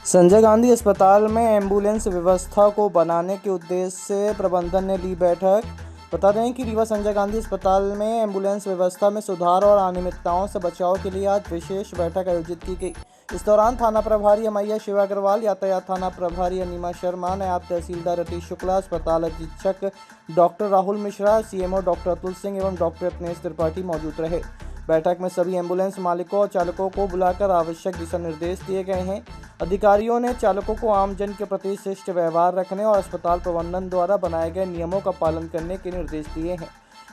संजय गांधी अस्पताल में एम्बुलेंस व्यवस्था को बनाने के उद्देश्य से प्रबंधन ने ली बैठक। बता दें कि रीवा संजय गांधी अस्पताल में एम्बुलेंस व्यवस्था में सुधार और अनियमितताओं से बचाव के लिए आज विशेष बैठक आयोजित की गई। इस दौरान थाना प्रभारी अमैया शिवा अग्रवाल, यातायात थाना प्रभारी अनिमा शर्मा, नायब तहसीलदार रतीश शुक्ला, अस्पताल अधीक्षक doctor Rahul Mishra, CMO doctor Atul Singh एवं डॉक्टर रत्नेश त्रिपाठी मौजूद रहे। बैठक में सभी एम्बुलेंस मालिकों और चालकों को बुलाकर आवश्यक दिशा निर्देश दिए गए हैं। अधिकारियों ने चालकों को आमजन के प्रति शिष्ट व्यवहार रखने और अस्पताल प्रबंधन द्वारा बनाए गए नियमों का पालन करने के निर्देश दिए हैं।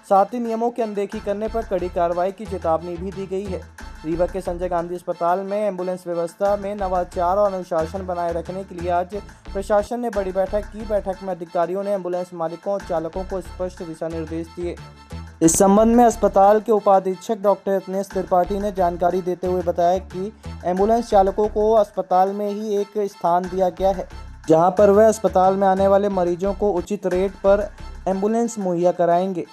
साथ ही नियमों की अनदेखी करने पर कड़ी कार्रवाई की चेतावनी भी दी गई है। रीवा के संजय गांधी अस्पताल में एम्बुलेंस व्यवस्था में नवाचार और अनुशासन बनाए रखने के लिए आज प्रशासन ने बड़ी बैठक की। बैठक में अधिकारियों ने एम्बुलेंस मालिकों और चालकों को स्पष्ट दिशा निर्देश दिए। इस संबंध में अस्पताल के उपाधीक्षक डॉक्टर रत्नेश त्रिपाठी ने जानकारी देते हुए बताया कि एम्बुलेंस चालकों को अस्पताल में ही एक स्थान दिया गया है, जहां पर वह अस्पताल में आने वाले मरीजों को उचित रेट पर एम्बुलेंस मुहैया कराएंगे।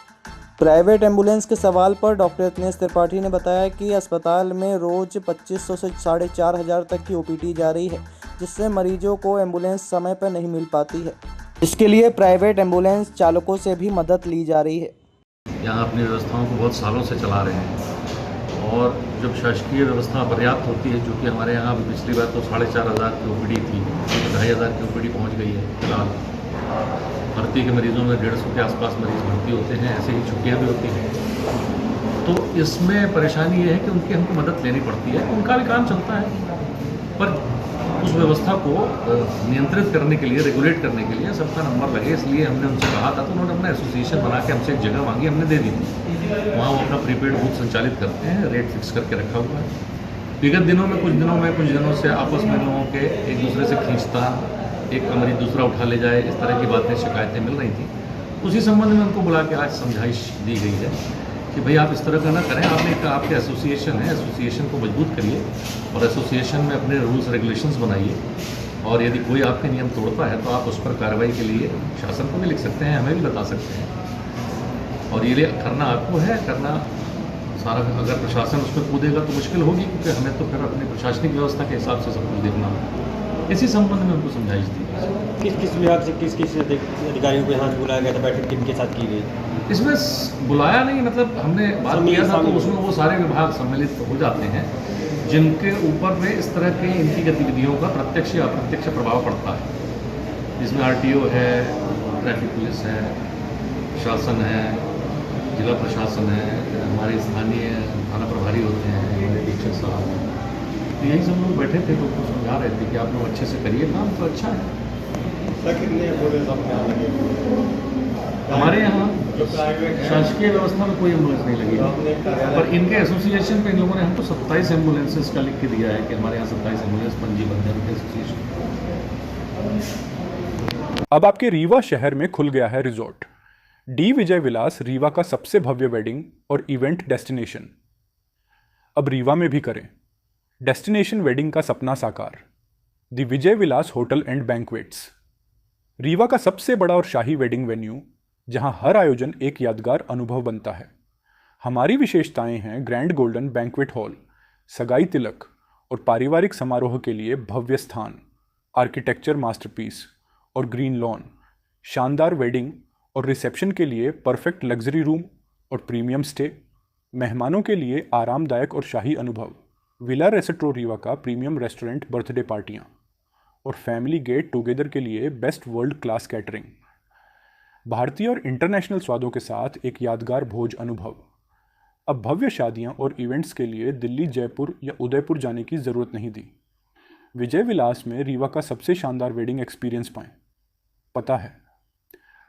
प्राइवेट एम्बुलेंस के सवाल पर डॉक्टर रत्नेश त्रिपाठी ने बताया कि अस्पताल में रोज 2500 से 4500 तक की ओपीडी जा रही है, जिससे मरीजों को एम्बुलेंस समय पर नहीं मिल पाती है। इसके लिए प्राइवेट एम्बुलेंस चालकों से भी मदद ली जा रही है। यहाँ अपनी व्यवस्थाओं को बहुत सालों से चला रहे हैं और जब शासकीय व्यवस्था पर्याप्त होती है, जो कि हमारे यहाँ पिछली बार तो 4500 की ओपीडी थी, 2500 की ओपीडी पहुँच गई है। फिलहाल भर्ती के मरीजों में 150 के आसपास मरीज भर्ती होते हैं, ऐसे ही छुट्टियाँ भी होती हैं। तो इसमें परेशानी ये है कि उनकी हमको मदद लेनी पड़ती है। उनका भी काम चलता है, पर उस व्यवस्था को नियंत्रित करने के लिए, रेगुलेट करने के लिए सबका नंबर लगे, इसलिए हमने उनसे कहा था। तो उन्होंने अपना एसोसिएशन बना के हमसे एक जगह मांगी, हमने दे दी थी। वहाँ वो अपना प्रीपेड बूथ संचालित करते हैं, रेट फिक्स करके रखा हुआ है। विगत दिनों में कुछ दिनों से आपस में लोगों के एक दूसरे से खींचतान, एक का मरीज दूसरा उठा ले जाए, इस तरह की बातें, शिकायतें मिल रही थी। उसी संबंध में उनको बुला के आज समझाइश दी गई है कि भाई आप इस तरह का ना करें। आपने एक आपके एसोसिएशन है, एसोसिएशन को मजबूत करिए और एसोसिएशन में अपने रूल्स रेगुलेशंस बनाइए, और यदि कोई आपके नियम तोड़ता है तो आप उस पर कार्रवाई के लिए शासन को भी लिख सकते हैं, हमें भी बता सकते हैं। और ये करना आपको है, करना सारा। अगर प्रशासन उस पर कूदेगा तो मुश्किल होगी, क्योंकि हमें तो फिर अपनी प्रशासनिक व्यवस्था के हिसाब से सब कुछ देखना होगा। इसी संबंध में उनको समझाइश दी। किस विभाग से किस अधिकारियों को यहाँ बुलाया गया था? बैठक किनके साथ की गई? इसमें बुलाया नहीं, मतलब हमने बात किया था, तो उसमें वो सारे विभाग सम्मिलित हो जाते हैं जिनके ऊपर में इस तरह के इनकी गतिविधियों का प्रत्यक्ष या अप्रत्यक्ष प्रभाव पड़ता है। जिसमें आरटीओ है, ट्रैफिक पुलिस है, शासन है, जिला प्रशासन है, हमारे स्थानीय थाना प्रभारी होते हैं, हमारे अधीक्षक साहब। तो यही सब लोग बैठे थे, तो उनको समझा रहे थे कि आप लोग अच्छे से करिए काम, तो अच्छा है। हमारे यहाँ शासकीय व्यवस्था में कोई एम्बुलेंस नहीं लगी, पर इनके एसोसिएशन पे इन लोगों ने हमको 27 एम्बुलेंसेस का लिख के दिया है कि हमारे यहाँ 27 एम्बुलेंस पंजीबद्ध है उनके एसोसिएशन। अब आपके रीवा शहर में खुल गया है रिजॉर्ट डी विजय विलास, रीवा का सबसे भव्य वेडिंग और इवेंट डेस्टिनेशन। अब रीवा में भी करें डेस्टिनेशन वेडिंग का सपना साकार। The Vijay Vilas hotel and banquets, Rewa का सबसे बड़ा और शाही वेडिंग वेन्यू, जहां हर आयोजन एक यादगार अनुभव बनता है। हमारी विशेषताएं हैं ग्रैंड गोल्डन बैंक्वेट हॉल, सगाई तिलक और पारिवारिक समारोह के लिए भव्य स्थान, आर्किटेक्चर मास्टरपीस और ग्रीन लॉन, शानदार वेडिंग और रिसेप्शन के लिए परफेक्ट लग्जरी रूम और प्रीमियम स्टे, मेहमानों के लिए आरामदायक और शाही अनुभव, विला रेस्ट्रो रीवा का प्रीमियम रेस्टोरेंट, बर्थडे पार्टियाँ और फैमिली गेट टुगेदर के लिए बेस्ट वर्ल्ड क्लास कैटरिंग, भारतीय और इंटरनेशनल स्वादों के साथ एक यादगार भोज अनुभव। अब भव्य शादियां और इवेंट्स के लिए दिल्ली, जयपुर या उदयपुर जाने की ज़रूरत नहीं दी। विजय विलास में रीवा का सबसे शानदार वेडिंग एक्सपीरियंस पाएं। पता है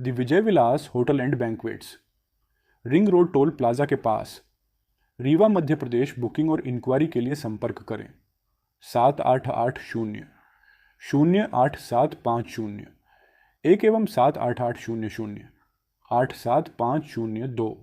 the Vijay Vilas hotel and banquets, ring road toll plaza के पास, रीवा, मध्य प्रदेश। बुकिंग और इंक्वायरी के लिए संपर्क करें 7880-08750 1 एवं 7880-0875002।